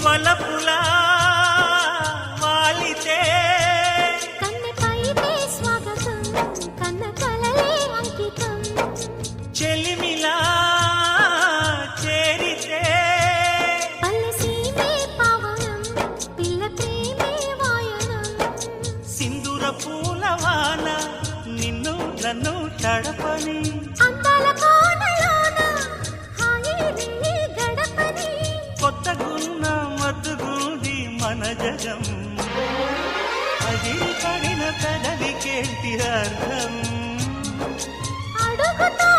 వలపులా వాలితే కన్నెపైతే స్వాగతం కన్న కలలే అంకితం చెలిమిలా చేరితే పల్లె సీమే పావనం పిల్ల ప్రేమే వాయనం సింధూర పూలవాన నిన్ను నన్ను తడపని అందాల కోనలోన హాయి నీ గడపని కొత్తగున్న మత్తుగుంది మన జగం అది పడిన పెదవికేంటి అర్థం అడుగుతా